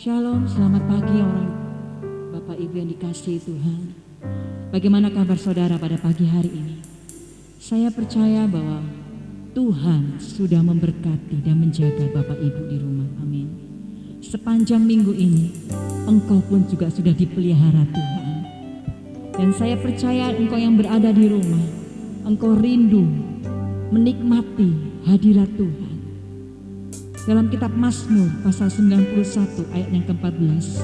Shalom, selamat pagi orang Bapak Ibu yang dikasihi Tuhan. Bagaimana kabar saudara pada pagi hari ini? Saya percaya bahwa Tuhan sudah memberkati dan menjaga Bapak Ibu di rumah. Amin. Sepanjang minggu ini, engkau pun juga sudah dipelihara Tuhan. Dan saya percaya engkau yang berada di rumah, engkau rindu menikmati hadirat Tuhan. Dalam kitab Mazmur pasal 91 ayat yang ke-14,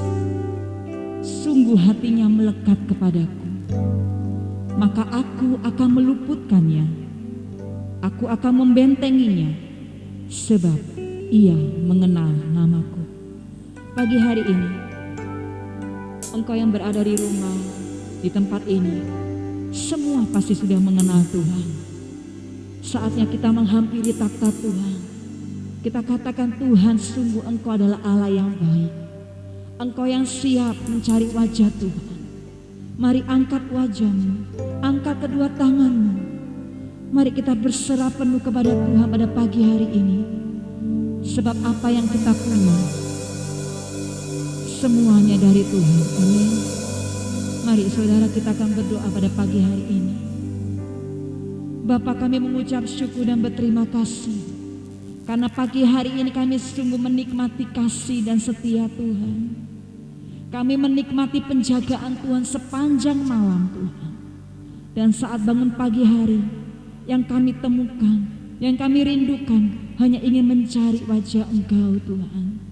sungguh hatinya melekat kepadaku, maka aku akan meluputkannya, aku akan membentenginya, sebab ia mengenal namaku. Pagi hari ini, engkau yang berada di rumah, di tempat ini, semua pasti sudah mengenal Tuhan. Saatnya kita menghampiri takhta Tuhan. Kita katakan, Tuhan, sungguh engkau adalah Allah yang baik. Engkau yang siap mencari wajah Tuhan. Mari angkat wajahmu, angkat kedua tanganmu. Mari kita berserah penuh kepada Tuhan pada pagi hari ini. Sebab apa yang kita punya, semuanya dari Tuhan. Amin. Mari saudara, kita akan berdoa pada pagi hari ini. Bapa, kami mengucap syukur dan berterima kasih. Karena pagi hari ini kami sungguh menikmati kasih dan setia Tuhan. Kami menikmati penjagaan Tuhan sepanjang malam Tuhan. Dan saat bangun pagi hari, yang kami temukan, yang kami rindukan, hanya ingin mencari wajah Engkau Tuhan.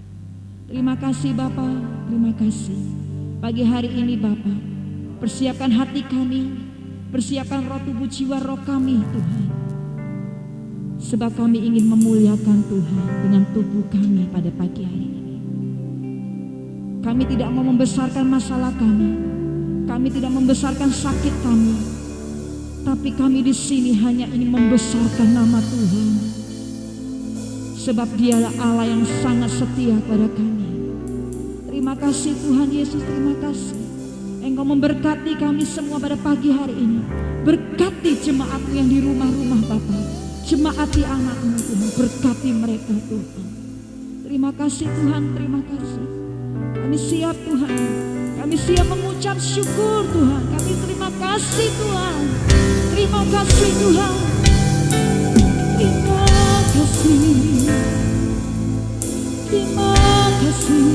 Terima kasih Bapa, terima kasih. Pagi hari ini Bapa, persiapkan hati kami, persiapkan roh tubuh jiwa roh kami Tuhan. Sebab kami ingin memuliakan Tuhan dengan tubuh kami pada pagi hari ini. Kami tidak mau membesarkan masalah kami. Kami tidak membesarkan sakit kami. Tapi kami di sini hanya ingin membesarkan nama Tuhan. Sebab Dialah Allah yang sangat setia pada kami. Terima kasih Tuhan Yesus, terima kasih. Engkau memberkati kami semua pada pagi hari ini. Berkati jemaat-Mu yang di rumah-rumah Bapa. Jemaati anak-Mu Tuhan, berkati mereka Tuhan. Terima kasih Tuhan, terima kasih. Kami siap Tuhan, kami siap mengucap syukur Tuhan. Kami terima kasih Tuhan, terima kasih Tuhan. Terima kasih, terima kasih,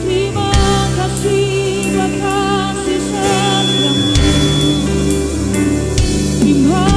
terima kasih buat kasih setiamu. Terima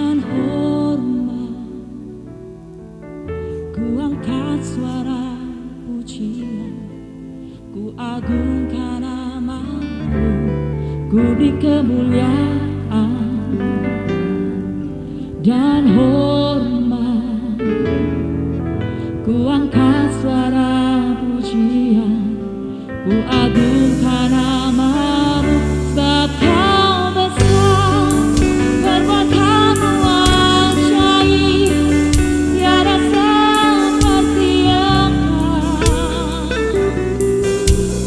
dan hormat, ku angkat suara pujian, ku agungkan namamu, ku beri kemuliaan dan hormat, ku angkat suara pujian, ku agungkan namamu, sebab kau besar, perbuatanmu ajaib, tiada seperti Engkau,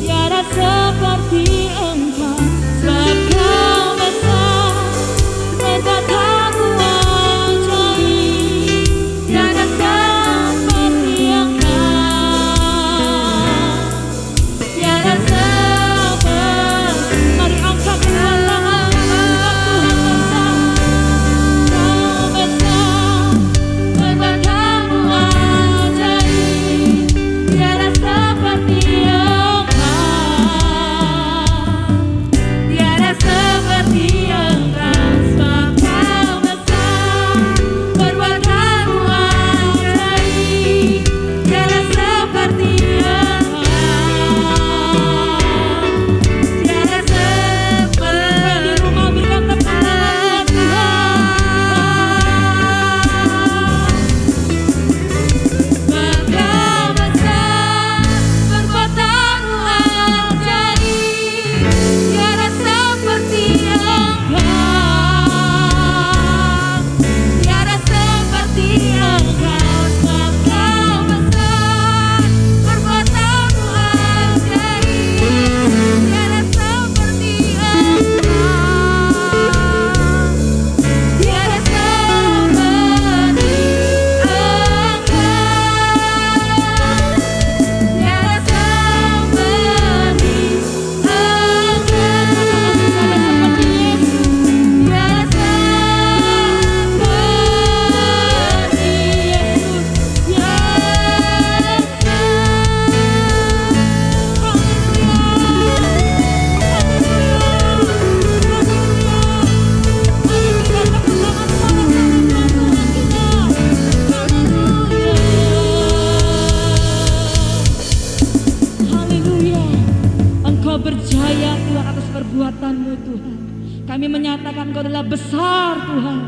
tiada seperti Engkau, sebab kau besar, perbuatanmu ajaib, tiada seperti Engkau, tiada seperti. Mari angkat kedua tangan, Tuhan besar, perbuatanmu ajaib, tiada seperti Engkau, tiada seperti Engkau, sebab kau besar, perbuatanmu ajaib, tiada seperti Engkau, tiada seperti. Di rumah berikan tepuk tangan Tuhan. Sebab kau besar, perbuatanmu ajaib, tiada seperti Engkau, tiada seperti Engkau, sebab kau besar, perbuatanmu ajaib, tiada seperti Engkau, tiada seperti Haleluya. Engkau berjaya Tuhan atas perbuatanmu Tuhan. Kami menyatakan Engkau adalah besar Tuhan.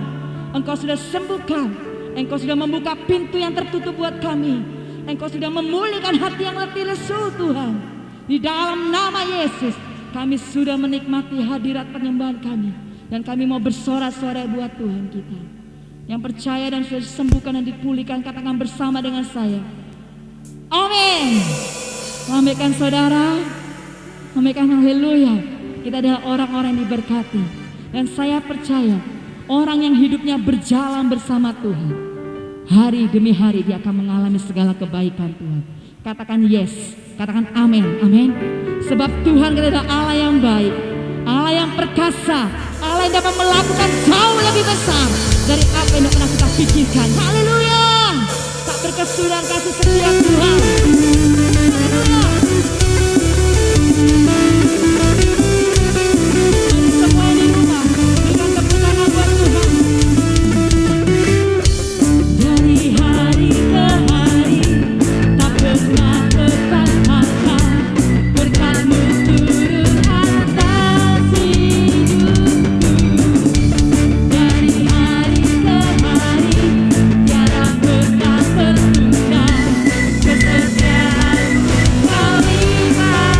Engkau sudah sembuhkan, Engkau sudah membuka pintu yang tertutup buat kami, Engkau sudah memulihkan hati yang letih lesu Tuhan. Di dalam nama Yesus kami sudah menikmati hadirat penyembahan kami, dan kami mau bersorak-sorai buat Tuhan kita. Yang percaya dan sudah disembuhkan dan dipulihkan, katakan bersama dengan saya, amin. Lambaikan saudara, lambaikan haleluya. Kita adalah orang-orang yang diberkati, dan saya percaya orang yang hidupnya berjalan bersama Tuhan, hari demi hari dia akan mengalami segala kebaikan Tuhan. Katakan yes, katakan amin, amin. Sebab Tuhan adalah Allah yang baik, Allah yang perkasa, Allah yang dapat melakukan jauh lebih besar dari apa yang pernah kita pikirkan. Haleluya. Tak berkesudahan kasih setia Tuhan. Haleluya. Semua di rumah berikan tepuk tangan buat Tuhan. Dari hari ke hari tak pernah terbatas, berkat-Mu turun atas hidupku. Dari hari ke hari tiada pernah tertunda, kesetiaan-Mu kau limpahkan.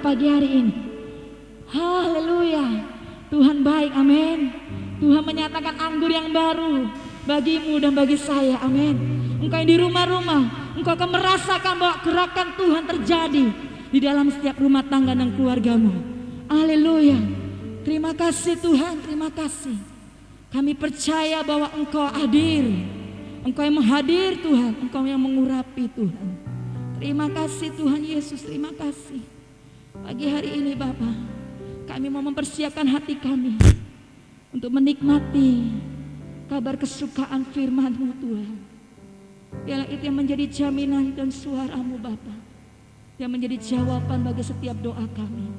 pagi hari ini. Haleluya. Tuhan baik, amin. Tuhan menyatakan anggur yang baru bagimu dan bagi saya, amin. Engkau yang di rumah-rumah, engkau akan merasakan bahwa gerakan Tuhan terjadi di dalam setiap rumah tangga dan keluargamu. Haleluya. Terima kasih Tuhan, terima kasih. Kami percaya bahwa Engkau hadir. Engkau yang menghadir Tuhan, Engkau yang mengurapi Tuhan. Terima kasih Tuhan Yesus, terima kasih. Pagi hari ini Bapa, kami mau mempersiapkan hati kami untuk menikmati kabar kesukaan firman-Mu Tuhan. Biarlah itu yang menjadi jaminan dan suara-Mu Bapa, yang menjadi jawaban bagi setiap doa kami.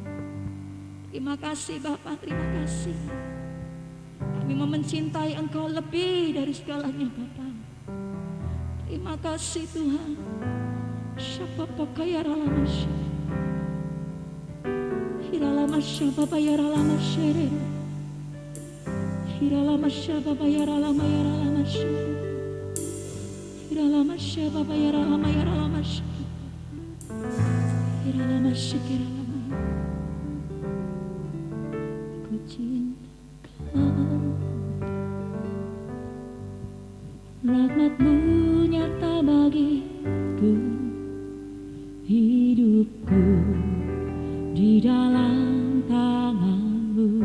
Terima kasih Bapa, terima kasih. Kami mau mencintai Engkau lebih dari segalanya Bapa. Terima kasih Tuhan. Siapa pakaya ralamasya, hiralamasya Bapa ya ralamasya, hiralamasya Bapa ya ralamasya, hiralamasya Bapa ya ralamasya, hiralamasya kiralama. Ku cinta rahmat-Mu nyata bagiku, hidupku di dalam tangan-Mu.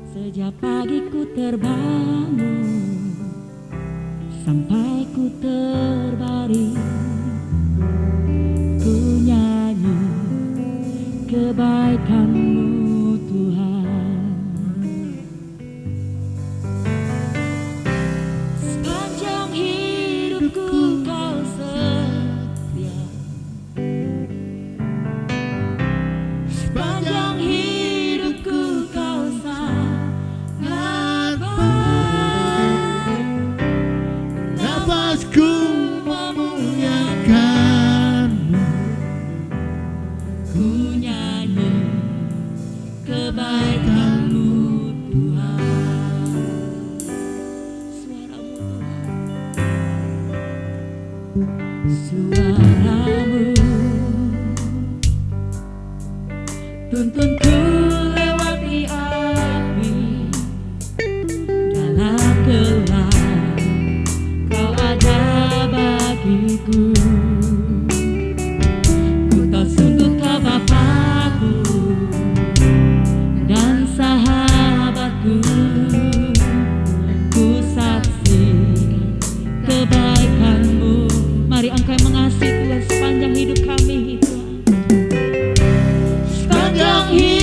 Sejak pagi ku terbangun sampai ku terbaring, ku nyanyi kebaikan-Mu Tuhan. Sepanjang hidupku Kau setia, sepanjang hidupku Kau sangat baik. Nafasku memuliakan-Mu, Ku nyanyi kebaikan-Mu Tuhan. Suara-Mu tuntunku lewati api, dalam gelap Kau ada bagiku. Ku tahu sungguh Kau Bapakku dan sahabatku. Ku saksikan kebaikan-Mu. Mari Engkau yang mengasihi Tuhan sepanjang hidup kami Tuhan. Sepanjang hidup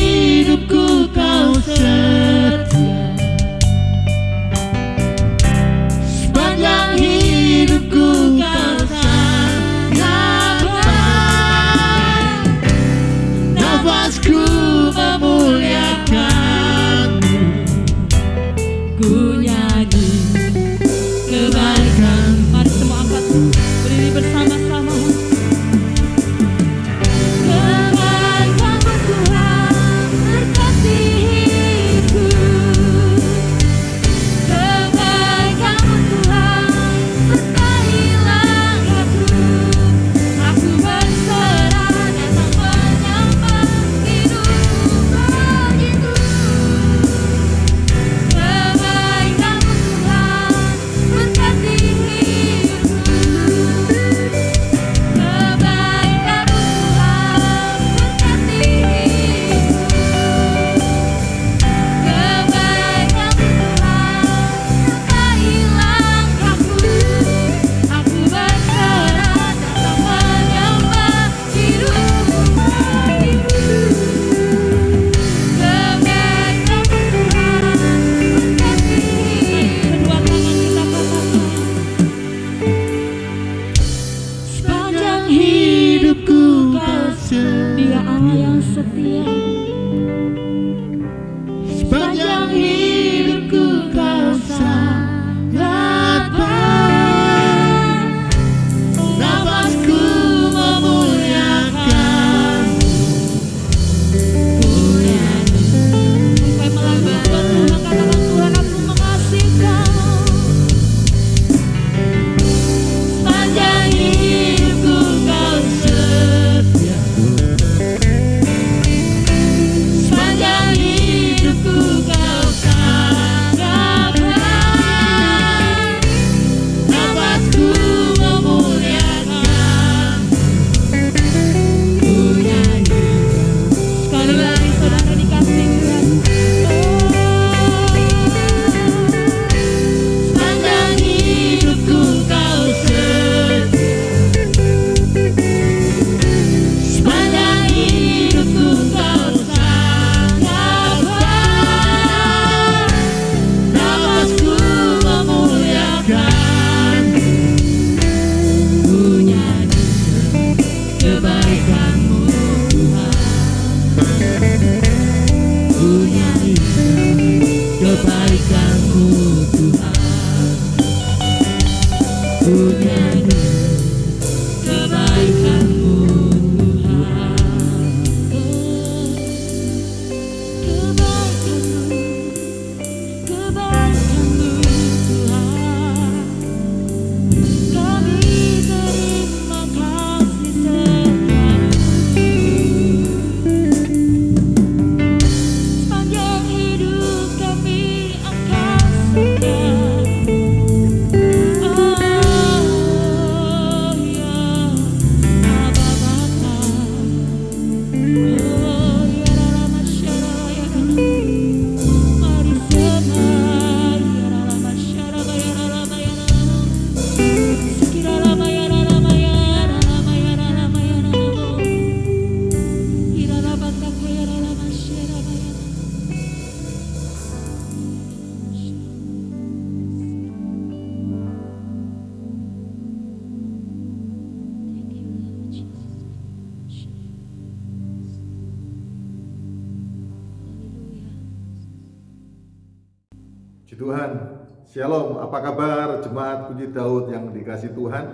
Tuhan, Shalom, apa kabar jemaat Puji Daud yang dikasih Tuhan?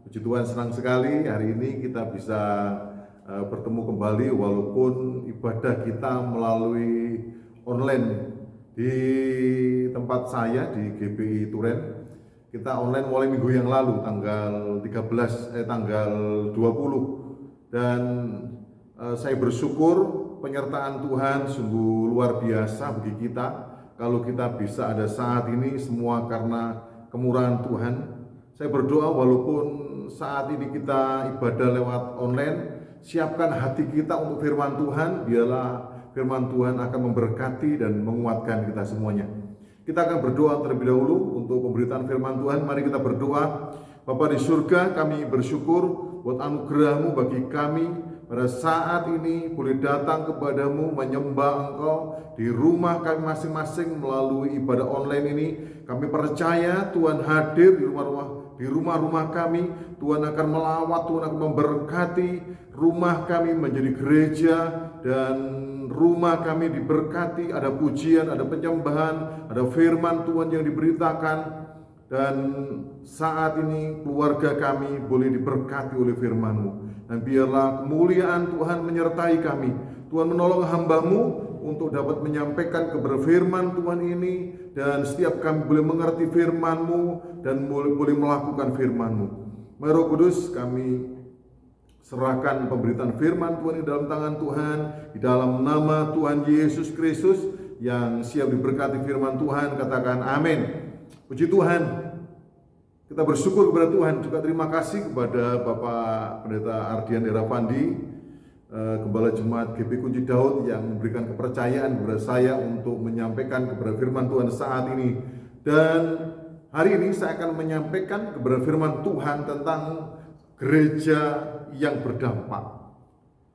Puji Tuhan, senang sekali hari ini kita bisa bertemu kembali walaupun ibadah kita melalui online di tempat saya di GPI Turen. Kita online mulai minggu yang lalu tanggal 20 dan saya bersyukur penyertaan Tuhan sungguh luar biasa bagi kita. Kalau kita bisa ada saat ini semua karena kemurahan Tuhan. Saya berdoa walaupun saat ini kita ibadah lewat online, siapkan hati kita untuk firman Tuhan, biarlah firman Tuhan akan memberkati dan menguatkan kita semuanya. Kita akan berdoa terlebih dahulu untuk pemberitaan firman Tuhan. Mari kita berdoa. Bapa di surga, kami bersyukur buat anugerah-Mu bagi kami pada saat ini boleh datang kepadamu menyembah Engkau di rumah kami masing-masing melalui ibadah online ini. Kami percaya Tuhan hadir di rumah-rumah kami. Tuhan akan melawat, Tuhan akan memberkati rumah kami menjadi gereja dan rumah kami diberkati. Ada pujian, ada penyembahan, ada firman Tuhan yang diberitakan. Dan saat ini keluarga kami boleh diberkati oleh firman-Mu. Dan biarlah kemuliaan Tuhan menyertai kami. Tuhan menolong hamba-Mu untuk dapat menyampaikan kepada firman Tuhan ini. Dan setiap kami boleh mengerti firman-Mu dan boleh melakukan firman-Mu. Mari Roh Kudus, kami serahkan pemberitaan firman Tuhan di dalam tangan Tuhan. Di dalam nama Tuhan Yesus Kristus yang siap diberkati firman Tuhan, katakan amin. Puji Tuhan, kita bersyukur kepada Tuhan, juga terima kasih kepada Bapak Pendeta Ardian Eravandi, Gembala Jemaat GP Kunci Daud yang memberikan kepercayaan kepada saya untuk menyampaikan kepada firman Tuhan saat ini. Dan hari ini saya akan menyampaikan kepada firman Tuhan tentang gereja yang berdampak.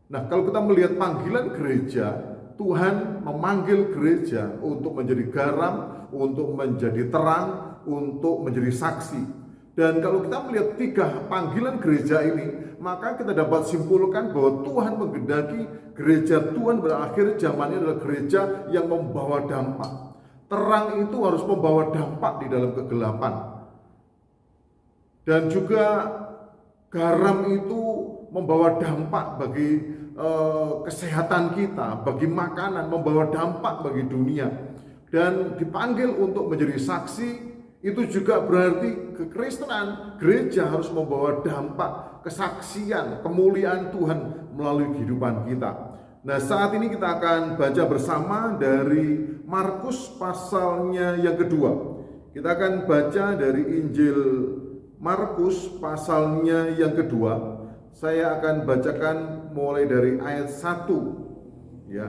Nah, kalau kita melihat panggilan gereja, Tuhan memanggil gereja untuk menjadi garam, untuk menjadi terang, untuk menjadi saksi. Dan kalau kita melihat 3 panggilan gereja ini, maka kita dapat simpulkan bahwa Tuhan menghendaki gereja Tuhan berakhir zamannya adalah gereja yang membawa dampak. Terang itu harus membawa dampak di dalam kegelapan. Dan juga garam itu membawa dampak bagi kesehatan kita, bagi makanan, membawa dampak bagi dunia. Dan dipanggil untuk menjadi saksi, itu juga berarti kekristenan, gereja harus membawa dampak, kesaksian, kemuliaan Tuhan melalui kehidupan kita. Nah, saat ini kita akan baca bersama dari Markus pasalnya yang kedua. Kita akan baca dari Injil Markus pasalnya yang kedua. Saya akan bacakan mulai dari ayat 1. Ya.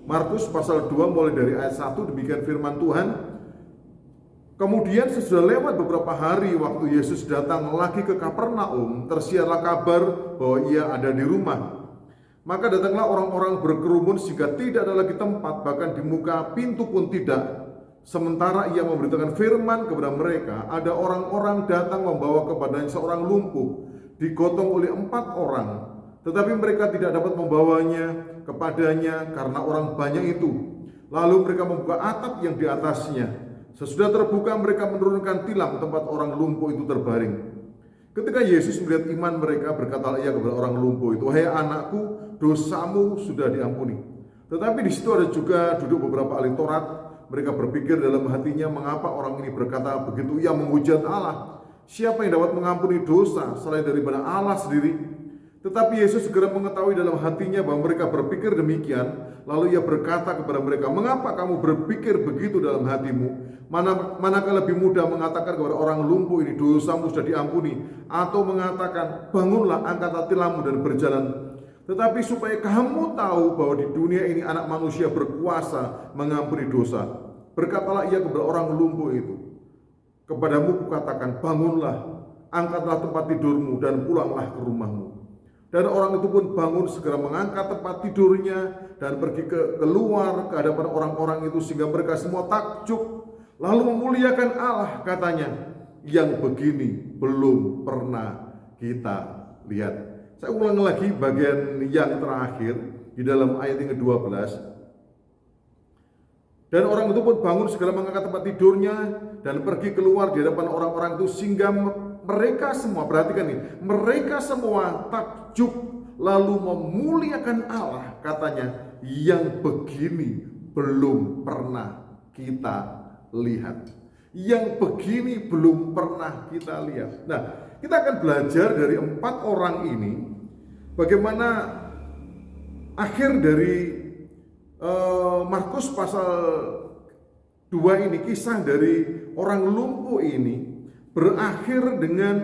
Markus pasal 2 mulai dari ayat 1, demikian firman Tuhan. Kemudian sesudah lewat beberapa hari waktu Yesus datang lagi ke Kapernaum, tersiarlah kabar bahwa ia ada di rumah. Maka datanglah orang-orang berkerumun sehingga tidak ada lagi tempat, bahkan di muka pintu pun tidak. Sementara ia memberitakan firman kepada mereka, ada orang-orang datang membawa kepadanya seorang lumpuh, digotong oleh 4 orang. Tetapi mereka tidak dapat membawanya kepadanya karena orang banyak itu. Lalu mereka membuka atap yang di atasnya. Sesudah terbuka mereka menurunkan tilam tempat orang lumpuh itu terbaring. Ketika Yesus melihat iman mereka, berkatalah ia kepada orang lumpuh itu, "Hai anakku, dosamu sudah diampuni." Tetapi di situ ada juga duduk beberapa ahli Taurat. Mereka berpikir dalam hatinya, mengapa orang ini berkata begitu? Ia menghujat Allah. Siapa yang dapat mengampuni dosa selain daripada Allah sendiri? Tetapi Yesus segera mengetahui dalam hatinya bahwa mereka berpikir demikian. Lalu ia berkata kepada mereka, "Mengapa kamu berpikir begitu dalam hatimu? Manakah lebih mudah mengatakan kepada orang lumpuh ini, dosamu sudah diampuni, atau mengatakan, bangunlah, angkat tilammu dan berjalan? Tetapi supaya kamu tahu bahwa di dunia ini anak manusia berkuasa mengampuni dosa. Berkatalah ia kepada orang lumpuh itu, kepadamu kukatakan, bangunlah, angkatlah tempat tidurmu dan pulanglah ke rumahmu." Dan orang itu pun bangun, segera mengangkat tempat tidurnya dan pergi keluar ke hadapan orang-orang itu, sehingga mereka semua takjub. Lalu memuliakan Allah, katanya, yang begini belum pernah kita lihat. Saya ulang lagi bagian yang terakhir di dalam ayat yang ke-12. Dan orang itu pun bangun segera mengangkat tempat tidurnya dan pergi keluar di hadapan orang-orang itu, sehingga mereka semua, perhatikan ini, mereka semua takjub lalu memuliakan Allah, katanya, yang begini belum pernah kita lihat. Yang begini belum pernah kita lihat. Nah, kita akan belajar dari 4 orang ini bagaimana akhir dari Markus pasal 2 ini, kisah dari orang lumpuh ini berakhir dengan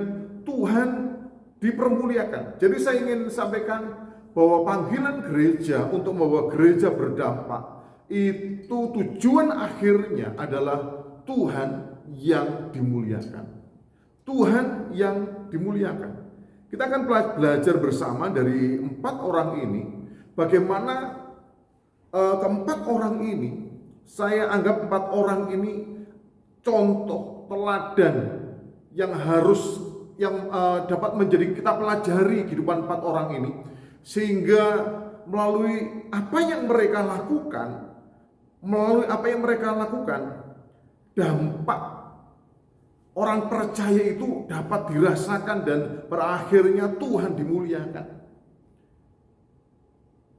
Tuhan dipermuliakan. Jadi saya ingin sampaikan bahwa panggilan gereja untuk membawa gereja berdampak itu tujuan akhirnya adalah Tuhan yang dimuliakan. Tuhan yang dimuliakan. Kita akan belajar bersama dari 4 orang ini bagaimana keempat orang ini, saya anggap 4 orang ini contoh teladan yang dapat menjadi kita pelajari kehidupan 4 orang ini, sehingga melalui apa yang mereka lakukan, dampak orang percaya itu dapat dirasakan dan berakhirnya Tuhan dimuliakan.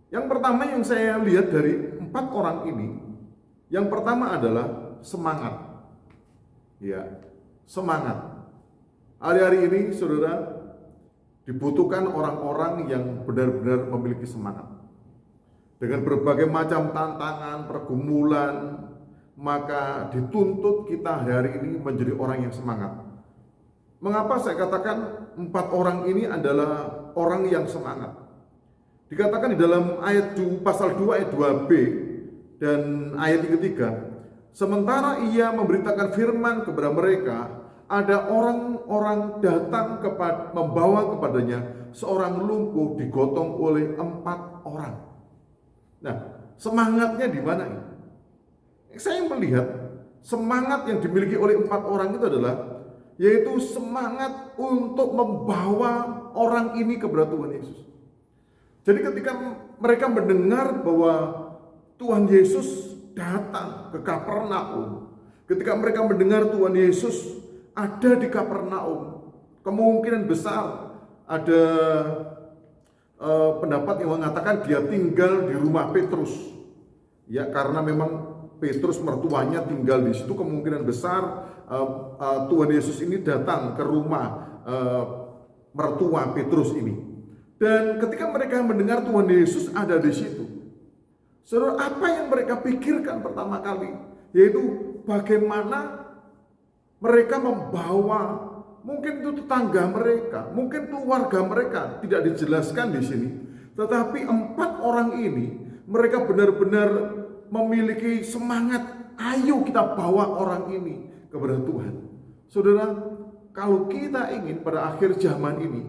Yang pertama yang saya lihat dari 4 orang ini, yang pertama adalah semangat. Ya, semangat. Hari-hari ini, saudara, dibutuhkan orang-orang yang benar-benar memiliki semangat. Dengan berbagai macam tantangan, pergumulan, maka dituntut kita hari ini menjadi orang yang semangat. Mengapa saya katakan 4 orang ini adalah orang yang semangat? Dikatakan di dalam pasal 2 ayat 2b dan ayat yang ketiga, sementara ia memberitakan firman kepada mereka, ada orang-orang datang membawa kepadanya seorang lumpuh digotong oleh 4 orang. Nah, semangatnya di mana ini? Saya melihat semangat yang dimiliki oleh 4 orang itu adalah, yaitu semangat untuk membawa orang ini kepada Tuhan Yesus. Jadi ketika mereka mendengar bahwa Tuhan Yesus datang ke Kapernaum, ketika mereka mendengar Tuhan Yesus ada di Kapernaum, kemungkinan besar ada pendapat yang mengatakan dia tinggal di rumah Petrus. Ya, karena memang Petrus mertuanya tinggal di situ, kemungkinan besar Tuhan Yesus ini datang ke rumah mertua Petrus ini. Dan ketika mereka mendengar Tuhan Yesus ada di situ, saudara, apa yang mereka pikirkan pertama kali? Yaitu bagaimana mereka membawa, mungkin itu tetangga mereka, mungkin keluarga mereka, tidak dijelaskan di sini. Tetapi 4 orang ini, mereka benar-benar memiliki semangat, ayo kita bawa orang ini kepada Tuhan. Saudara, kalau kita ingin pada akhir zaman ini,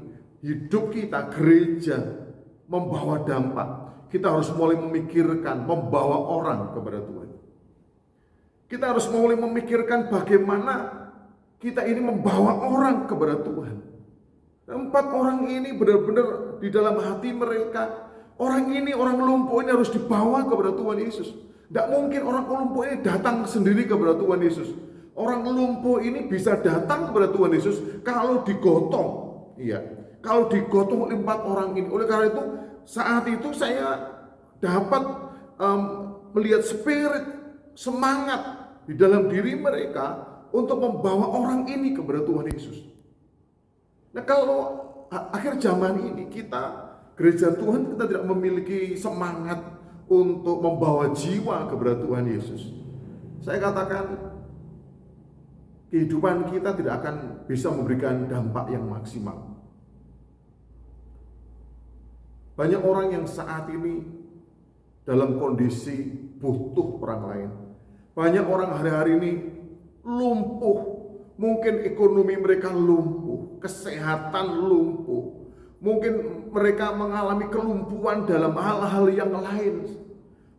hidup kita, gereja, membawa dampak, kita harus mulai memikirkan membawa orang kepada Tuhan. Kita harus mulai memikirkan bagaimana kita ini membawa orang kepada Tuhan. 4 orang ini benar-benar di dalam hati mereka, orang lumpuh ini harus dibawa kepada Tuhan Yesus. Tidak mungkin orang lumpuh ini datang sendiri kepada Tuhan Yesus. Orang lumpuh ini bisa datang kepada Tuhan Yesus kalau digotong. Iya, kalau digotong oleh 4 orang ini. Oleh karena itu, saat itu saya dapat melihat spirit semangat di dalam diri mereka untuk membawa orang ini kepada Tuhan Yesus. Nah, kalau akhir zaman ini kita, gereja Tuhan, kita tidak memiliki semangat untuk membawa jiwa kepada Tuhan Yesus, saya katakan kehidupan kita tidak akan bisa memberikan dampak yang maksimal. Banyak orang yang saat ini dalam kondisi butuh orang lain. Banyak orang hari-hari ini lumpuh. Mungkin ekonomi mereka lumpuh, kesehatan lumpuh. Mungkin mereka mengalami kelumpuhan dalam hal-hal yang lain.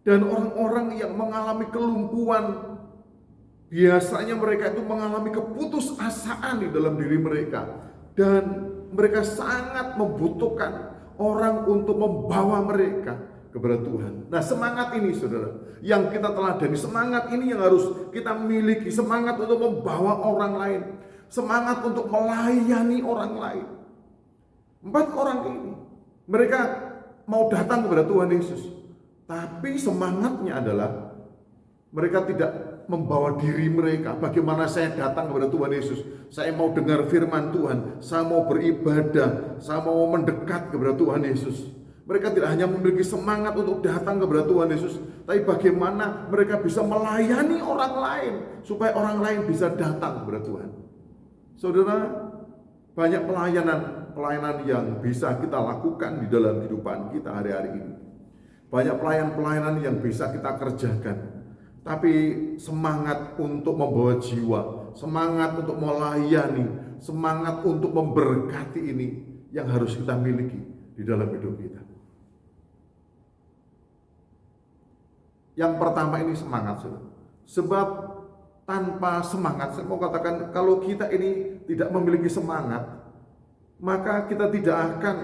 Dan orang-orang yang mengalami kelumpuhan, biasanya mereka itu mengalami keputusasaan di dalam diri mereka. Dan mereka sangat membutuhkan orang untuk membawa mereka kepada Tuhan. Nah, semangat ini saudara, yang kita teladani, semangat ini yang harus kita miliki, semangat untuk membawa orang lain, semangat untuk melayani orang lain. 4 orang ini, mereka mau datang kepada Tuhan Yesus, tapi semangatnya adalah mereka tidak membawa diri mereka. Bagaimana saya datang kepada Tuhan Yesus? Saya mau dengar firman Tuhan, saya mau beribadah, saya mau mendekat kepada Tuhan Yesus. Mereka tidak hanya memiliki semangat untuk datang kepada Tuhan Yesus, tapi bagaimana mereka bisa melayani orang lain supaya orang lain bisa datang kepada Tuhan. Saudara, banyak pelayanan yang bisa kita lakukan di dalam kehidupan kita hari-hari ini. Banyak pelayanan yang bisa kita kerjakan. Tapi semangat untuk membawa jiwa, semangat untuk melayani, semangat untuk memberkati ini yang harus kita miliki di dalam hidup kita. Yang pertama ini semangat, saudara. Sebab tanpa semangat, saya mau katakan, kalau kita ini tidak memiliki semangat, maka kita tidak akan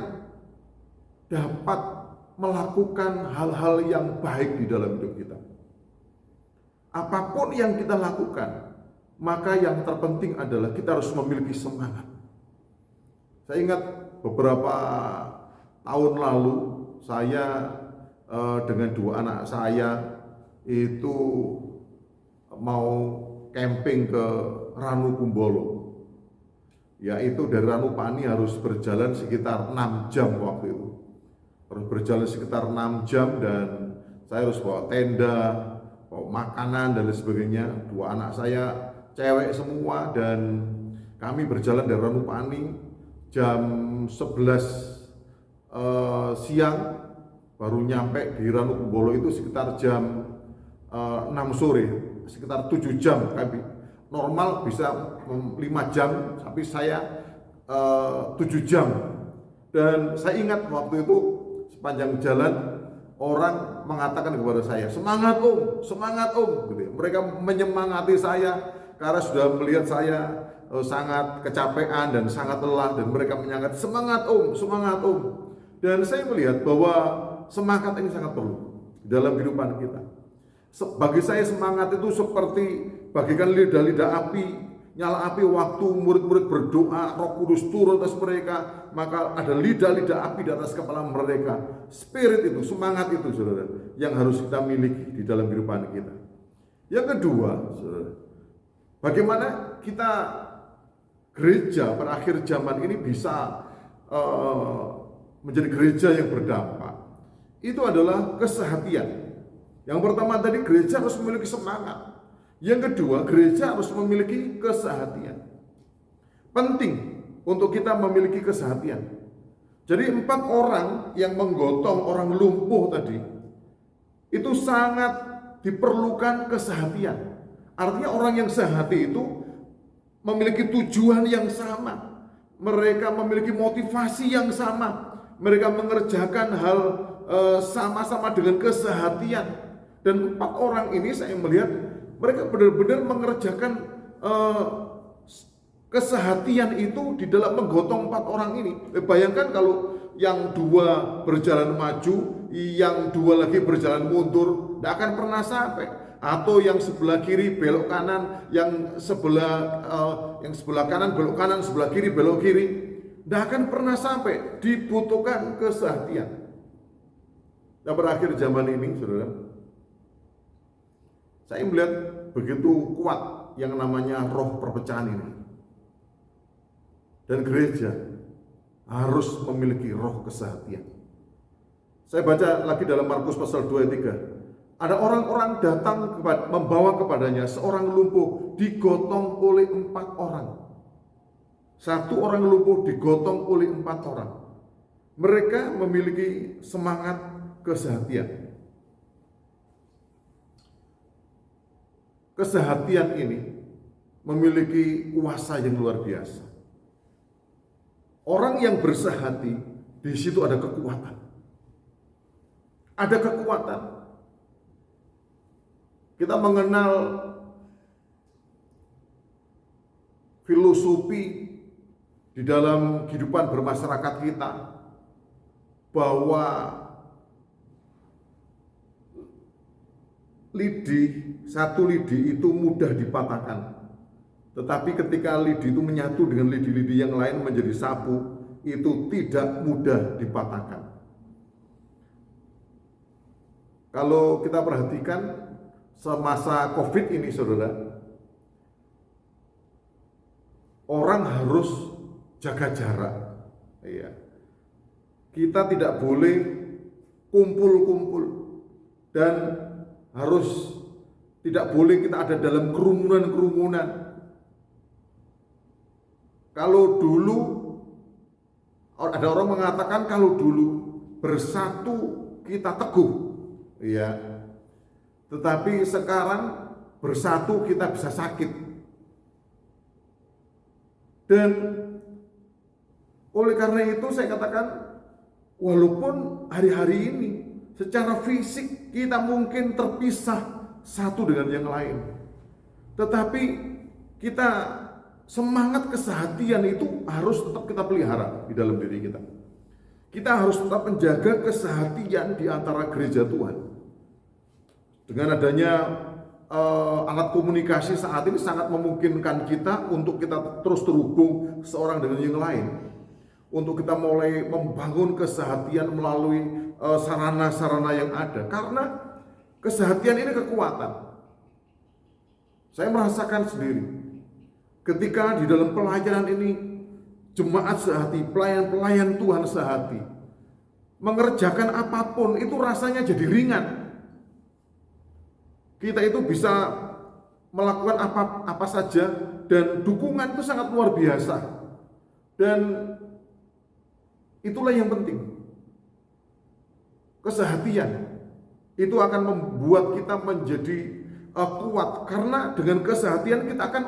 dapat melakukan hal-hal yang baik di dalam hidup kita. Apapun yang kita lakukan, maka yang terpenting adalah kita harus memiliki semangat. Saya ingat beberapa tahun lalu, saya dengan 2 anak saya itu mau camping ke Ranukumbolo. Yaitu dari Ranupani harus berjalan sekitar 6 jam waktu itu. Harus berjalan sekitar 6 jam dan saya harus bawa tenda, bawa makanan dan lain sebagainya. 2 anak saya cewek semua dan kami berjalan dari Ranupani jam 11 siang, baru nyampe di Ranukumbolo itu sekitar jam 6 sore, sekitar 7 jam. Kami normal bisa 5 jam, tapi saya 7 jam. Dan saya ingat waktu itu sepanjang jalan orang mengatakan kepada saya, semangat om, gitu ya. Mereka menyemangati saya karena sudah melihat saya sangat kecapean dan sangat lelah, dan mereka menyangkat semangat om. Dan saya melihat bahwa semangat ini sangat perlu dalam kehidupan kita. Bagi saya semangat itu seperti bagikan lidah-lidah api, nyala api waktu murid-murid berdoa, Roh Kudus turun atas mereka, maka ada lidah-lidah api di atas kepala mereka. Spirit itu, semangat itu saudara, yang harus kita miliki di dalam kehidupan kita. Yang kedua, saudara, bagaimana kita gereja pada akhir zaman ini bisa menjadi gereja yang berdampak. Itu adalah kesehatian. Yang pertama tadi, gereja harus memiliki semangat. Yang kedua, gereja harus memiliki kesehatian. Penting untuk kita memiliki kesehatian. Jadi 4 orang yang menggotong orang lumpuh tadi, itu sangat diperlukan kesehatian. Artinya orang yang sehati itu memiliki tujuan yang sama. Mereka memiliki motivasi yang sama. Mereka mengerjakan hal sama-sama dengan kesehatian. Dan 4 orang ini saya melihat mereka benar-benar mengerjakan kesehatian itu di dalam menggotong 4 orang ini. Bayangkan kalau yang 2 berjalan maju, yang 2 lagi berjalan mundur, tidak akan pernah sampai. Atau yang sebelah kiri belok kanan, yang sebelah kanan belok kanan, sebelah kiri belok kiri, tidak akan pernah sampai. Dibutuhkan kesehatian. Dan berakhir zaman ini, saudara, saya melihat begitu kuat yang namanya roh perpecahan ini. Dan gereja harus memiliki roh kesehatian. Saya baca lagi dalam Markus pasal 2 ayat 3. Ada orang-orang datang membawa kepadanya seorang lumpuh digotong oleh 4 orang. 1 orang lumpuh digotong oleh 4 orang. Mereka memiliki semangat kesehatian. Kesehatian ini memiliki kuasa yang luar biasa. Orang yang bersehati, di situ ada kekuatan. Ada kekuatan. Kita mengenal filosofi di dalam kehidupan bermasyarakat kita bahwa satu lidi itu mudah dipatahkan. Tetapi ketika lidi itu menyatu dengan lidi-lidi yang lain menjadi sapu, itu tidak mudah dipatahkan. Kalau kita perhatikan semasa COVID ini, saudara, orang harus jaga jarak. Iya. Kita tidak boleh kumpul-kumpul dan tidak boleh kita ada dalam kerumunan-kerumunan. Kalau dulu ada orang mengatakan kalau dulu bersatu kita teguh, ya. Tetapi sekarang bersatu kita bisa sakit. Dan oleh karena itu saya katakan, walaupun hari-hari ini secara fisik kita mungkin terpisah satu dengan yang lain, tetapi kita semangat kesehatian itu harus tetap kita pelihara di dalam diri kita. Kita harus tetap menjaga kesehatian di antara gereja Tuhan. Dengan adanya alat komunikasi saat ini sangat memungkinkan kita untuk kita terus terhubung seorang dengan yang lain. Untuk kita mulai membangun kesehatian melalui sarana-sarana yang ada. Karena kesehatian ini kekuatan. Saya merasakan sendiri. Ketika di dalam pelayanan ini, jemaat sehati, pelayan-pelayan Tuhan sehati, mengerjakan apapun itu rasanya jadi ringan. Kita itu bisa melakukan apa saja dan dukungan itu sangat luar biasa. Dan itulah yang penting. Kesehatian itu akan membuat kita menjadi kuat, karena dengan kesehatian kita akan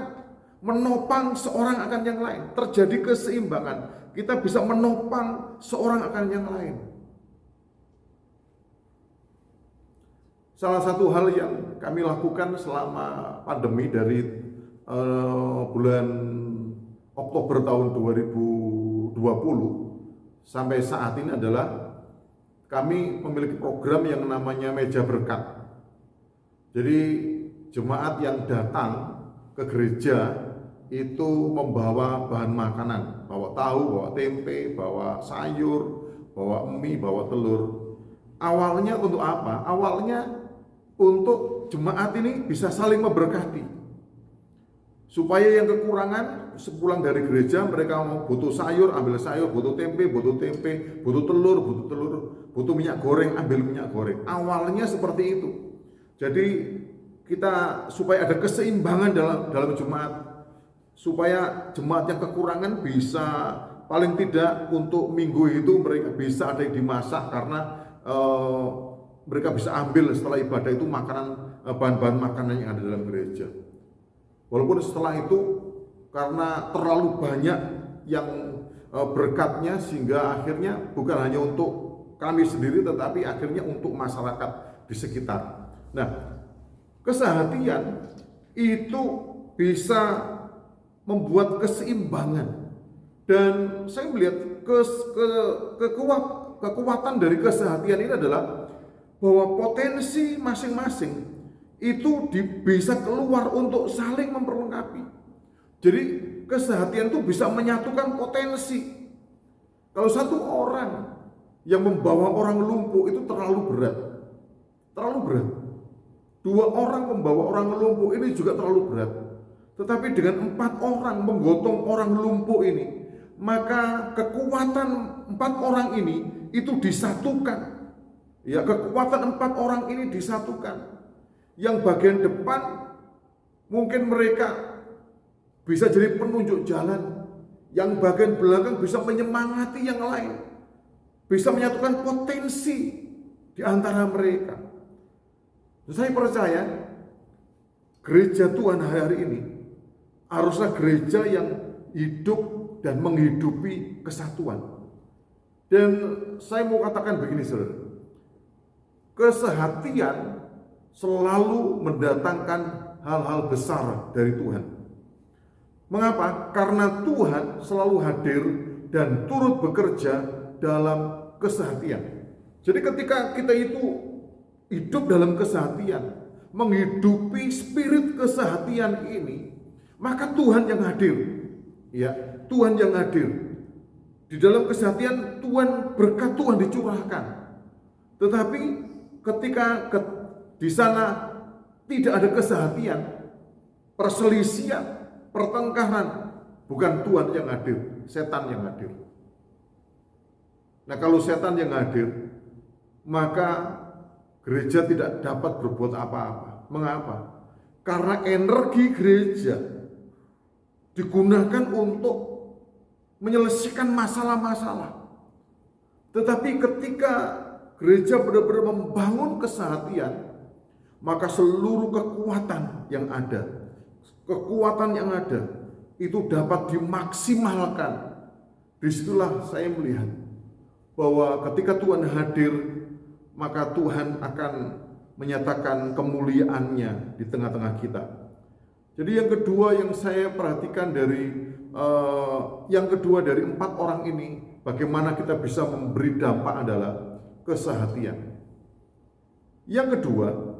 menopang seorang akan yang lain. Terjadi keseimbangan. Kita bisa menopang seorang akan yang lain. Salah satu hal yang kami lakukan selama pandemi dari bulan Oktober tahun 2020 sampai saat ini adalah kami memiliki program yang namanya Meja Berkat. Jadi jemaat yang datang ke gereja itu membawa bahan makanan, bawa tahu, bawa tempe, bawa sayur, bawa mie, bawa telur. Awalnya untuk apa? Awalnya untuk jemaat ini bisa saling memberkati. Supaya yang kekurangan sepulang dari gereja mereka mau butuh sayur, ambil sayur, butuh tempe, butuh telur, butuh minyak goreng, ambil minyak goreng. Awalnya seperti itu. Jadi kita supaya ada keseimbangan dalam jemaat, supaya jemaat yang kekurangan bisa paling tidak untuk minggu itu mereka bisa ada yang dimasak, karena mereka bisa ambil setelah ibadah itu makanan, bahan-bahan makanan yang ada dalam gereja. Walaupun setelah itu karena terlalu banyak yang berkatnya, sehingga akhirnya bukan hanya untuk kami sendiri tetapi akhirnya untuk masyarakat di sekitar. Nah, kesehatian itu bisa membuat keseimbangan, dan saya melihat kekuatan dari kesehatian ini adalah bahwa potensi masing-masing itu bisa keluar untuk saling memperlengkapi. Jadi kesehatian itu bisa menyatukan potensi. Kalau satu orang yang membawa orang lumpuh itu terlalu berat. Dua orang membawa orang lumpuh ini juga terlalu berat. Tetapi dengan 4 orang menggotong orang lumpuh ini, maka kekuatan 4 orang ini itu disatukan. Ya, kekuatan 4 orang ini disatukan. Yang bagian depan mungkin mereka bisa jadi penunjuk jalan, yang bagian belakang bisa menyemangati yang lain, bisa menyatukan potensi di antara mereka. Saya percaya gereja Tuhan hari ini haruslah gereja yang hidup dan menghidupi kesatuan. Dan saya mau katakan begini, saudara, kesehatian selalu mendatangkan hal-hal besar dari Tuhan. Mengapa? Karena Tuhan selalu hadir dan turut bekerja dalam kesehatian. Jadi ketika kita itu hidup dalam kesehatian, menghidupi spirit kesehatian ini, maka Tuhan yang hadir. Ya, Tuhan yang hadir. Di dalam kesehatian Tuhan, berkat Tuhan dicurahkan. Tetapi ketika di sana tidak ada kesehatian, perselisihan, pertengkaran, bukan Tuhan yang hadir, setan yang hadir. Nah, kalau setan yang hadir, maka gereja tidak dapat berbuat apa-apa. Mengapa? Karena energi gereja digunakan untuk menyelesaikan masalah-masalah. Tetapi ketika gereja benar-benar membangun kesehatian, maka seluruh kekuatan yang ada itu dapat dimaksimalkan. Disitulah saya melihat bahwa ketika Tuhan hadir, maka Tuhan akan menyatakan kemuliaannya di tengah-tengah kita. Jadi yang kedua yang saya perhatikan dari empat orang ini, bagaimana kita bisa memberi dampak adalah kesehatian. Yang kedua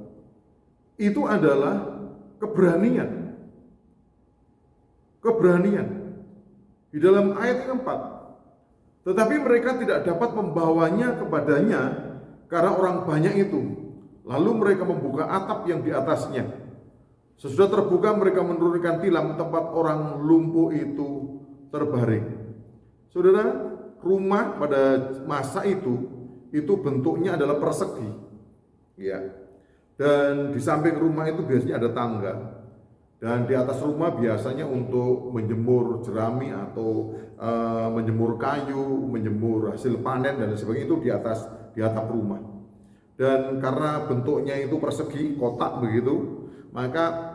itu adalah keberanian. Keberanian. Di dalam ayat yang keempat, tetapi mereka tidak dapat membawanya kepadanya karena orang banyak itu. Lalu mereka membuka atap yang di atasnya. Sesudah terbuka, mereka menurunkan tilam tempat orang lumpuh itu terbaring. Saudara, rumah pada masa itu bentuknya adalah persegi, ya. Dan di samping rumah itu biasanya ada tangga. Dan di atas rumah biasanya untuk menjemur jerami atau menjemur kayu, menjemur hasil panen dan sebagainya itu di atap rumah. Dan karena bentuknya itu persegi, kotak begitu, maka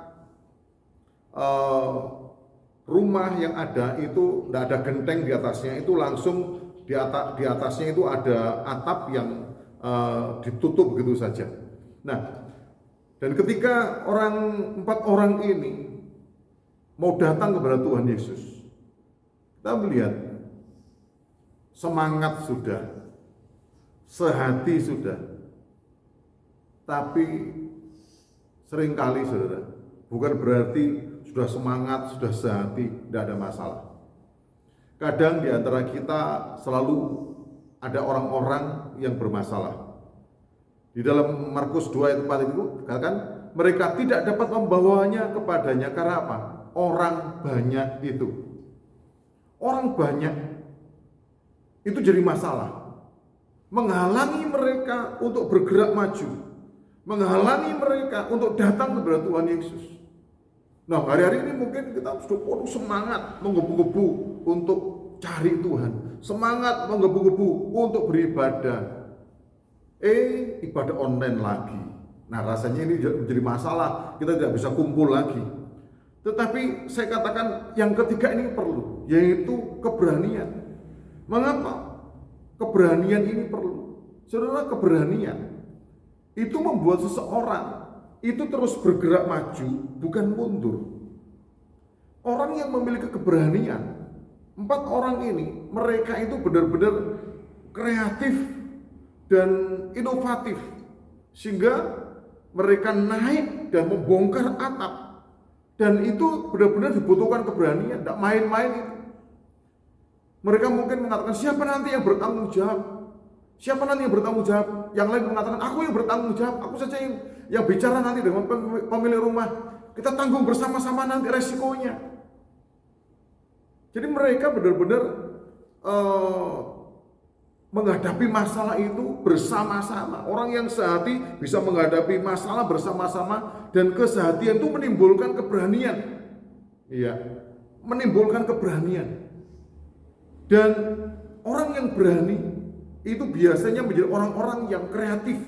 rumah yang ada itu tidak ada genteng di atasnya, itu langsung di atasnya itu ada atap yang ditutup begitu saja. Nah, dan ketika empat orang ini mau datang kepada Tuhan Yesus, kita melihat semangat sudah, sehati sudah, tapi seringkali saudara, bukan berarti sudah semangat, sudah sehati, tidak ada masalah. Kadang di antara kita selalu ada orang-orang yang bermasalah. Di dalam Markus 2 ayat 4 itu katakan, mereka tidak dapat membawanya kepadanya karena apa? Orang banyak itu. Orang banyak itu jadi masalah. Menghalangi mereka untuk bergerak maju. Menghalangi mereka untuk datang kepada Tuhan Yesus. Nah, hari-hari ini mungkin kita sudah semangat menggebu-gebu untuk cari Tuhan. Semangat menggebu-gebu untuk beribadah. Ibadah online lagi. Nah, rasanya ini menjadi masalah. Kita tidak bisa kumpul lagi. Tetapi saya katakan yang ketiga ini perlu, yaitu keberanian. Mengapa? Keberanian ini perlu. Saudara, keberanian itu membuat seseorang itu terus bergerak maju, bukan mundur. Orang yang memiliki keberanian, empat orang ini, mereka itu benar-benar kreatif dan inovatif, sehingga mereka naik dan membongkar atap, dan itu benar-benar dibutuhkan keberanian, tidak main-main itu. Mereka mungkin mengatakan, siapa nanti yang bertanggung jawab? Siapa nanti yang bertanggung jawab? Yang lain mengatakan, aku yang bertanggung jawab, aku saja yang bicara nanti dengan pemilik rumah. Kita tanggung bersama-sama nanti resikonya. Jadi mereka benar-benar menghadapi masalah itu bersama-sama. Orang yang sehati bisa menghadapi masalah bersama-sama, dan kesehatian itu menimbulkan keberanian. Iya, menimbulkan keberanian. Dan orang yang berani itu biasanya menjadi orang-orang yang kreatif.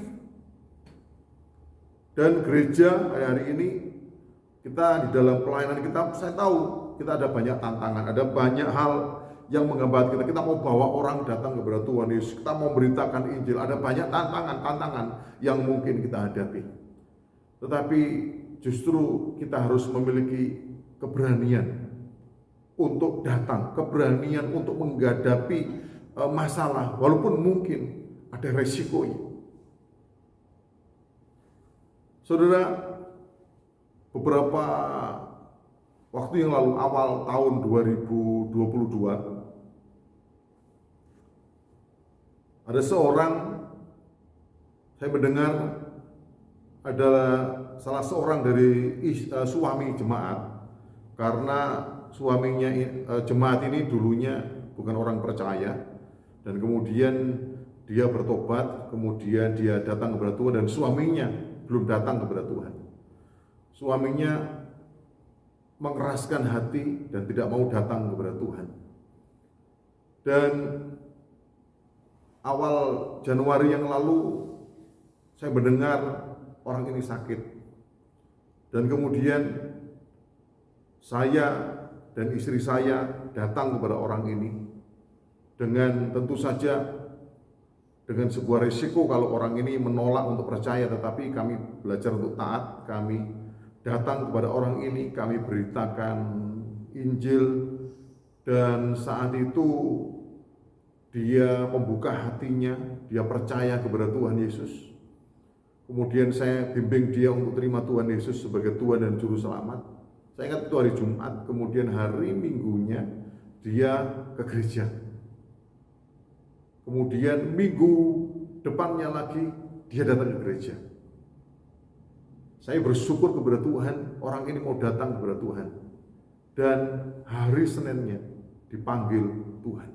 Dan gereja hari ini, kita di dalam pelayanan kita, saya tahu kita ada banyak tantangan, ada banyak hal yang menghambat kita. Kita mau bawa orang datang kepada Tuhan Yesus, kita mau beritakan Injil, ada banyak tantangan yang mungkin kita hadapi. Tetapi justru kita harus memiliki keberanian untuk datang, keberanian untuk menghadapi masalah, walaupun mungkin ada resikonya. Saudara, beberapa waktu yang lalu, awal tahun 2022, ada seorang, saya mendengar adalah salah seorang dari suami jemaat, karena suaminya jemaat ini dulunya bukan orang percaya, dan kemudian dia bertobat, kemudian dia datang kepada Tuhan, dan suaminya belum datang kepada Tuhan. Suaminya mengeraskan hati dan tidak mau datang kepada Tuhan. Dan awal Januari yang lalu saya mendengar orang ini sakit. Dan kemudian saya dan istri saya datang kepada orang ini dengan tentu saja dengan sebuah risiko kalau orang ini menolak untuk percaya, tetapi kami belajar untuk taat. Kami datang kepada orang ini, kami beritakan Injil, dan saat itu dia membuka hatinya, dia percaya kepada Tuhan Yesus. Kemudian saya bimbing dia untuk terima Tuhan Yesus sebagai Tuhan dan Juru Selamat. Saya ingat itu hari Jumat, kemudian hari Minggunya dia ke gereja. Kemudian minggu depannya lagi dia datang ke gereja. Saya bersyukur kepada Tuhan, orang ini mau datang kepada Tuhan. Dan hari Seninnya dipanggil Tuhan.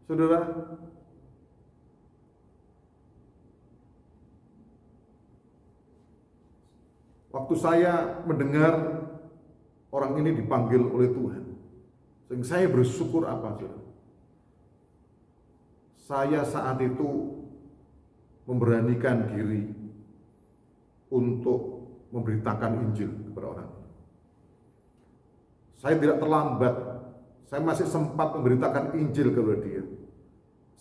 Saudara, waktu saya mendengar orang ini dipanggil oleh Tuhan, saya bersyukur apa, saudara? Saya saat itu memberanikan diri untuk memberitakan Injil kepada orang. Saya tidak terlambat, saya masih sempat memberitakan Injil kepada dia.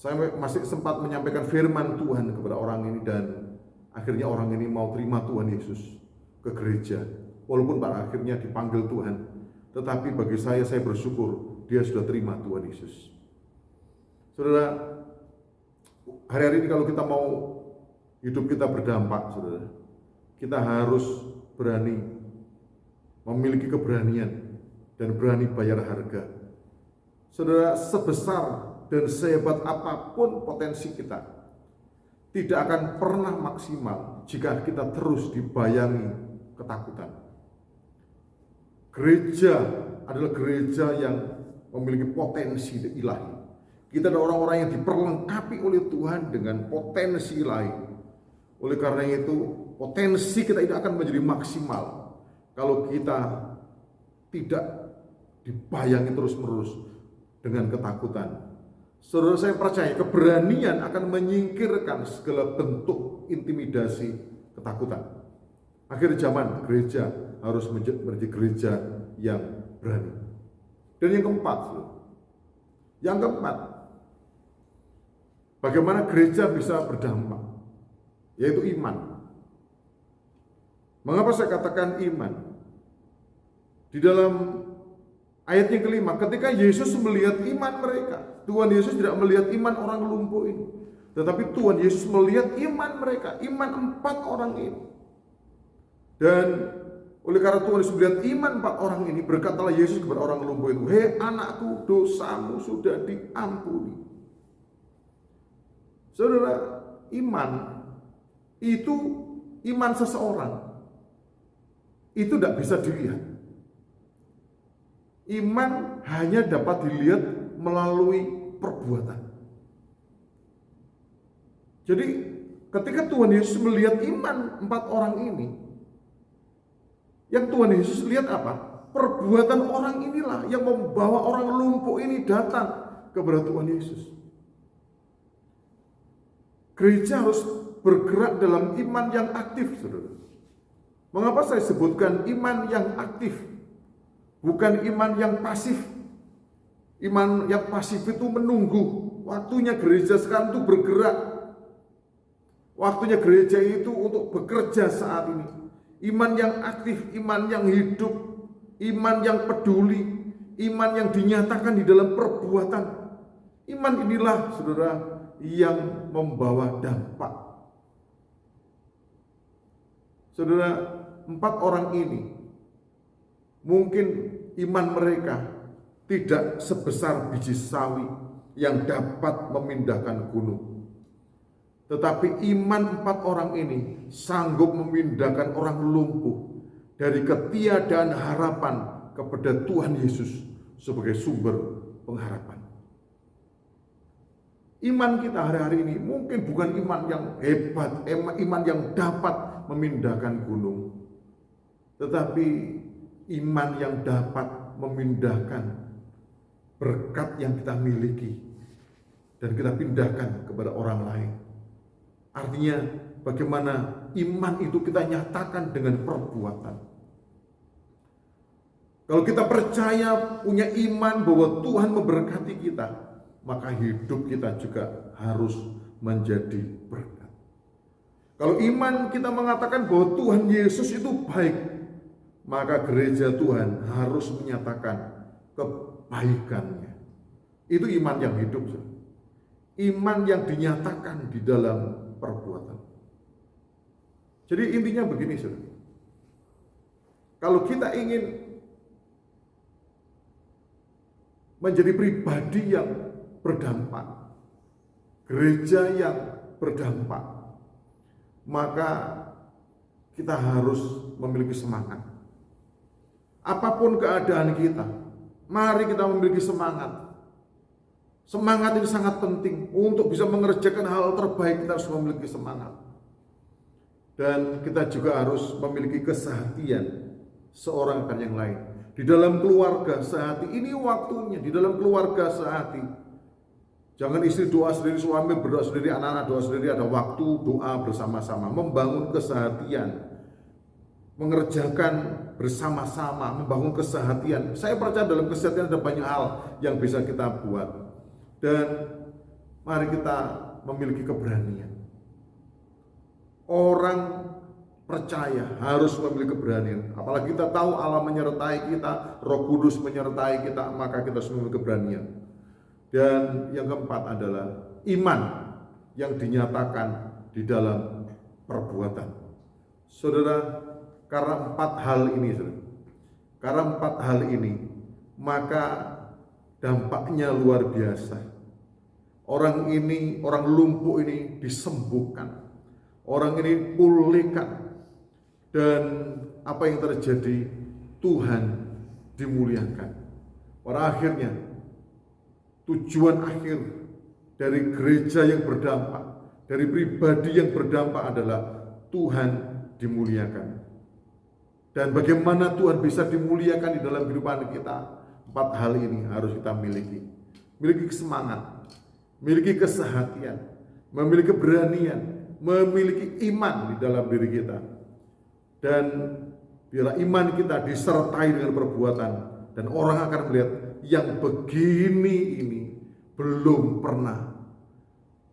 Saya masih sempat menyampaikan firman Tuhan kepada orang ini, dan akhirnya orang ini mau terima Tuhan Yesus ke gereja. Walaupun pada akhirnya dipanggil Tuhan, tetapi bagi saya bersyukur dia sudah terima Tuhan Yesus. Saudara, hari-hari ini kalau kita mau hidup kita berdampak, saudara, kita harus berani, memiliki keberanian dan berani bayar harga. Saudara, sebesar dan sehebat apapun potensi kita, tidak akan pernah maksimal jika kita terus dibayangi ketakutan. Gereja adalah gereja yang memiliki potensi ilahi. Kita adalah orang-orang yang diperlengkapi oleh Tuhan dengan potensi ilahi. Oleh karena itu, potensi kita tidak akan menjadi maksimal kalau kita tidak dibayangi terus-menerus dengan ketakutan. Saudara, saya percaya keberanian akan menyingkirkan segala bentuk intimidasi ketakutan. Akhir zaman, gereja harus menjadi gereja yang berani. Dan yang keempat, bagaimana gereja bisa berdampak, yaitu iman. Mengapa saya katakan iman? Di dalam ayat yang kelima, ketika Yesus melihat iman mereka, Tuhan Yesus tidak melihat iman orang lumpuh ini, tetapi Tuhan Yesus melihat iman mereka, iman 4 orang ini. Dan oleh karena Tuhan Yesus melihat iman 4 orang ini, berkatalah Yesus kepada orang lumpuh itu, "Hei anakku, dosamu sudah diampuni." Saudara, iman itu, iman seseorang itu tidak bisa dilihat. Iman hanya dapat dilihat melalui perbuatan. Jadi ketika Tuhan Yesus melihat iman 4 orang ini, yang Tuhan Yesus lihat apa? Perbuatan orang inilah yang membawa orang lumpuh ini datang kepada Tuhan Yesus. Gereja harus bergerak dalam iman yang aktif, saudara. Mengapa saya sebutkan iman yang aktif, bukan iman yang pasif? Iman yang pasif itu menunggu. Waktunya gereja sekarang itu bergerak. Waktunya gereja itu untuk bekerja saat ini. Iman yang aktif, iman yang hidup, iman yang peduli, iman yang dinyatakan di dalam perbuatan. Iman inilah, saudara, yang membawa dampak. Saudara, 4 orang ini mungkin iman mereka tidak sebesar biji sawi yang dapat memindahkan gunung. Tetapi iman 4 orang ini sanggup memindahkan orang lumpuh dari ketiadaan harapan kepada Tuhan Yesus sebagai sumber pengharapan. Iman kita hari-hari ini mungkin bukan iman yang hebat, iman yang dapat memindahkan gunung, tetapi iman yang dapat memindahkan berkat yang kita miliki dan kita pindahkan kepada orang lain. Artinya bagaimana iman itu kita nyatakan dengan perbuatan. Kalau kita percaya, punya iman bahwa Tuhan memberkati kita, maka hidup kita juga harus menjadi berkat. Kalau iman kita mengatakan bahwa Tuhan Yesus itu baik, maka gereja Tuhan harus menyatakan kebaikannya. Itu iman yang hidup. Iman yang dinyatakan di dalam perbuatan. Jadi intinya begini, saudara. Kalau kita ingin menjadi pribadi yang berdampak, gereja yang berdampak, maka kita harus memiliki semangat. Apapun keadaan kita, mari kita memiliki semangat. Semangat ini sangat penting. Untuk bisa mengerjakan hal terbaik, kita harus memiliki semangat. Dan kita juga harus memiliki kesehatian seorang akan yang lain. Di dalam keluarga sehati, ini waktunya. Di dalam keluarga sehati, jangan istri doa sendiri, suami berdoa sendiri, anak-anak doa sendiri. Ada waktu doa bersama-sama, membangun kesehatian, mengerjakan bersama-sama, membangun kesehatian. Saya percaya dalam kesehatian ada banyak hal yang bisa kita buat. Dan mari kita memiliki keberanian. Orang percaya harus memiliki keberanian. Apalagi kita tahu Allah menyertai kita, Roh Kudus menyertai kita, maka kita harus memiliki keberanian. Dan yang keempat adalah iman yang dinyatakan di dalam perbuatan. Saudara, karena 4 hal ini, maka dampaknya luar biasa. Orang lumpuh ini disembuhkan. Orang ini pulihkan. Dan apa yang terjadi? Tuhan dimuliakan. Pada akhirnya, tujuan akhir dari gereja yang berdampak, dari pribadi yang berdampak adalah Tuhan dimuliakan. Dan bagaimana Tuhan bisa dimuliakan di dalam kehidupan kita? 4 hal ini harus kita miliki. Miliki semangat, miliki kesehatian, memiliki keberanian, memiliki iman di dalam diri kita. Dan biarlah iman kita disertai dengan perbuatan. Dan orang akan melihat yang begini ini belum pernah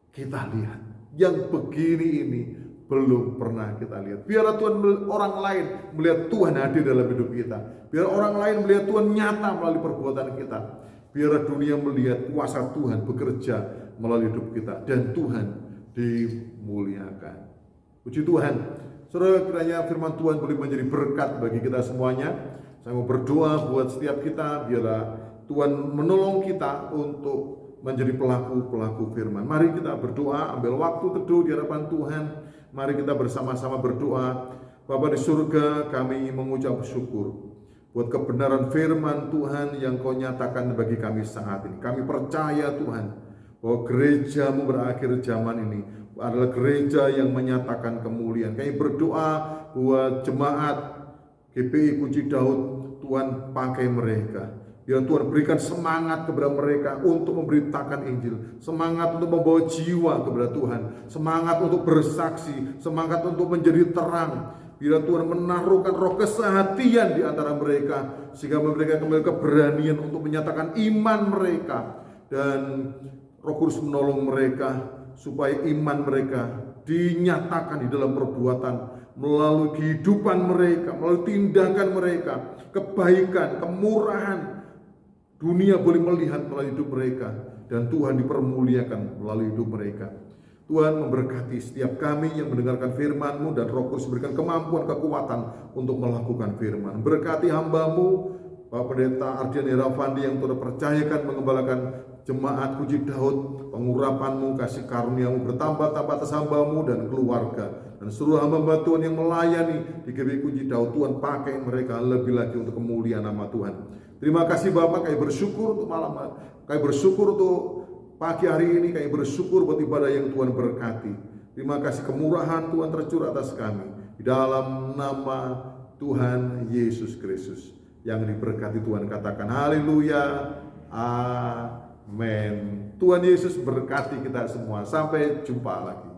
kita lihat. Yang begini ini belum pernah kita lihat. Biarlah Tuhan, orang lain melihat Tuhan hadir dalam hidup kita. Biar orang lain melihat Tuhan nyata melalui perbuatan kita. Biar dunia melihat kuasa Tuhan bekerja melalui hidup kita. Dan Tuhan dimuliakan. Puji Tuhan. Saudara, kiranya firman Tuhan boleh menjadi berkat bagi kita semuanya. Saya mau berdoa buat setiap kita. Biarlah Tuhan menolong kita untuk menjadi pelaku-pelaku firman. Mari kita berdoa, ambil waktu teduh di hadapan Tuhan. Mari kita bersama-sama berdoa. Bapa di surga, kami mengucap syukur buat kebenaran firman Tuhan yang Kau nyatakan bagi kami saat ini. Kami percaya Tuhan bahwa gereja-Mu berakhir zaman ini adalah gereja yang menyatakan kemuliaan. Kami berdoa buat jemaat GPI Kunci Daud, Tuhan pakai mereka. Biar Tuhan berikan semangat kepada mereka untuk memberitakan Injil. Semangat untuk membawa jiwa kepada Tuhan. Semangat untuk bersaksi. Semangat untuk menjadi terang. Biar Tuhan menaruhkan roh kesehatian di antara mereka. Sehingga mereka kembali keberanian untuk menyatakan iman mereka. Dan Roh Kudus menolong mereka supaya iman mereka dinyatakan di dalam perbuatan. Melalui kehidupan mereka, melalui tindakan mereka. Kebaikan, kemurahan. Dunia boleh melihat melalui hidup mereka. Dan Tuhan dipermuliakan melalui hidup mereka. Tuhan memberkati setiap kami yang mendengarkan firman-Mu, dan Roh Kudus berikan kemampuan, kekuatan untuk melakukan firman. Berkati hamba-Mu Bapak Pendeta Ardian Herawandi yang Tuhan percayakan mengembalakan jemaat Puji Daud. Pengurapan-Mu, kasih karunia-Mu bertambah-tambah atas hamba-Mu dan keluarga, dan seluruh hamba Tuhan yang melayani di GBI Puji Daud. Tuhan pakai mereka lebih lagi untuk kemuliaan nama Tuhan. Terima kasih Bapak, kami bersyukur untuk malam, kami bersyukur untuk pagi hari ini, kami bersyukur buat ibadah yang Tuhan berkati. Terima kasih kemurahan Tuhan tercurah atas kami. Di dalam nama Tuhan Yesus Kristus yang diberkati Tuhan, katakan haleluya, amin. Tuhan Yesus berkati kita semua. Sampai jumpa lagi.